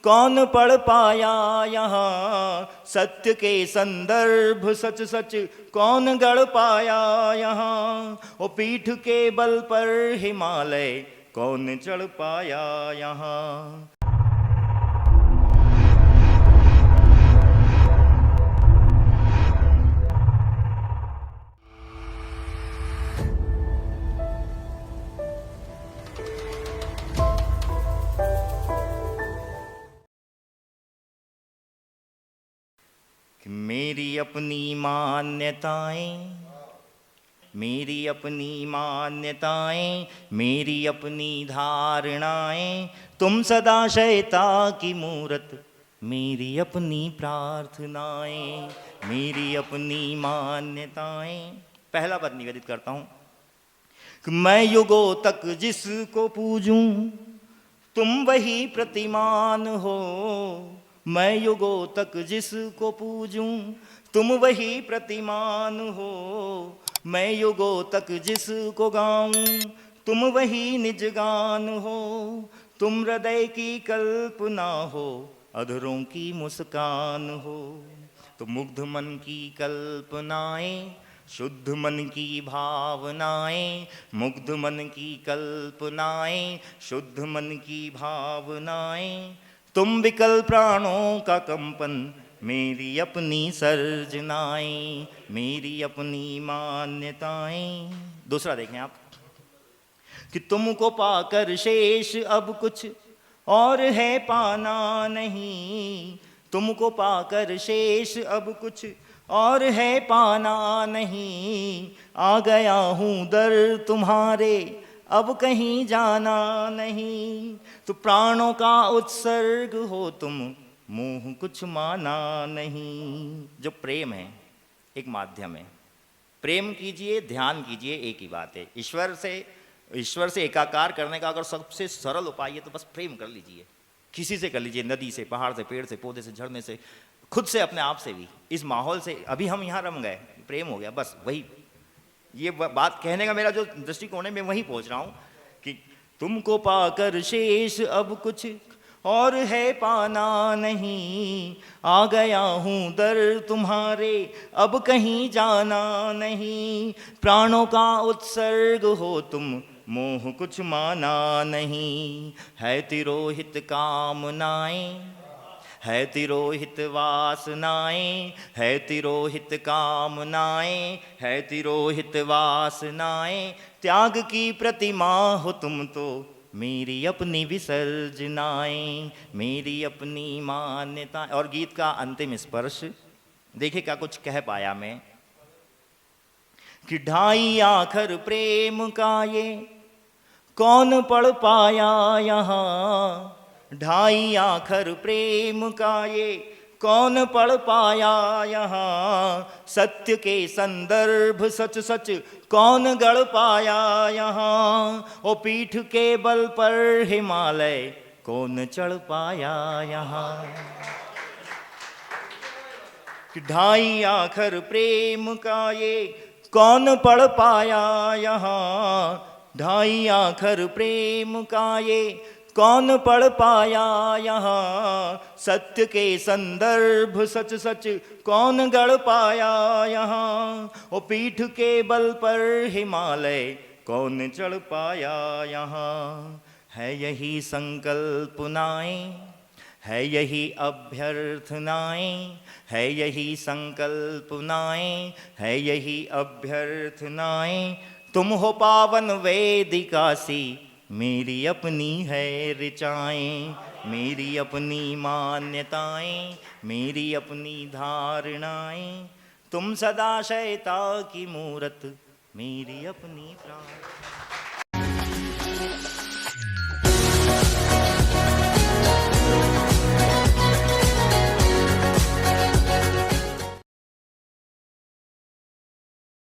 कौन पढ़ पाया यहाँ, सत्य के संदर्भ सच सच कौन गढ़ पाया यहाँ। ओ पीठ के बल पर हिमालय कौन चढ़ पाया यहाँ। मेरी अपनी मान्यताएं, मेरी अपनी मान्यताएं, मेरी अपनी धारणाएं, तुम सदाशयता की मूरत, मेरी अपनी प्रार्थनाएं, मेरी अपनी मान्यताएं। पहला पद निवेदित करता हूं कि मैं युगों तक जिसको पूजूं, तुम वही प्रतिमान हो। मैं युगों तक जिसको पूजूं, तुम वही प्रतिमान हो। मैं युगों तक जिसको गाऊं, तुम वही निज गान हो। तुम हृदय की कल्पना हो, अधरों की मुस्कान हो। तो मुग्ध मन की कल्पनाएं, शुद्ध मन की भावनाएं, मुग्ध मन की कल्पनाएं, शुद्ध मन की भावनाएं। तुम विकल प्राणों का कंपन, मेरी अपनी सर्जनाएं, मेरी अपनी मान्यताएं। दूसरा देखें आप कि तुमको पाकर शेष अब कुछ और है पाना नहीं। तुमको पाकर शेष अब कुछ और है पाना नहीं। आ गया हूँ दर तुम्हारे, अब कहीं जाना नहीं। तो प्राणों का उत्सर्ग हो तुम, मोह कुछ माना नहीं। जो प्रेम है एक माध्यम है, प्रेम कीजिए, ध्यान कीजिए, एक ही बात है। ईश्वर से एकाकार करने का अगर सबसे सरल उपाय है तो बस प्रेम कर लीजिए। किसी से कर लीजिए, नदी से, पहाड़ से, पेड़ से, पौधे से, झरने से, खुद से, अपने आप से भी, इस माहौल से। अभी हम यहाँ रम गए, प्रेम हो गया, बस वही। ये बात कहने का मेरा जो दृष्टिकोण है, मैं वहीं पहुंच रहा हूं कि तुमको पाकर शेष अब कुछ और है पाना नहीं। आ गया हूँ दर तुम्हारे, अब कहीं जाना नहीं। प्राणों का उत्सर्ग हो तुम, मोह कुछ माना नहीं। है तिरोहित कामनाएं, है तिरोहित वासनाएं, है तिरोहित कामनाएं, है तिरोहित वासनाएं। त्याग की प्रतिमा हो तुम तो, मेरी अपनी विसर्जनाएं, मेरी अपनी मान्यताएं। और गीत का अंतिम स्पर्श देखिए क्या कुछ कह पाया मैं कि ढाई आखर प्रेम का ये कौन पढ़ पाया यहाँ। ढाई आखर प्रेम का ये कौन पढ़ पाया यहाँ। सत्य के संदर्भ सच सच कौन गढ़ पाया यहाँ। ओ पीठ के बल पर हिमालय कौन चढ़ पाया यहाँ। ढाई आखर प्रेम का ये कौन पढ़ पाया यहाँ। ढाई आखर प्रेम का ये कौन पढ़ पाया यहाँ। सत्य के संदर्भ सच सच कौन गढ़ पाया यहाँ। ओ पीठ के बल पर हिमालय कौन चढ़ पाया यहाँ। है यही संकल्पनाएं, है यही अभ्यर्थनाएं, है यही संकल्पनाएं, है यही अभ्यर्थनाएं। तुम हो पावन वेदिका सी, मेरी अपनी है ऋचाएं, मेरी अपनी मान्यताएं, मेरी अपनी धारणाएं। तुम सदाशयता की मूरत, मेरी अपनी प्रार्थना।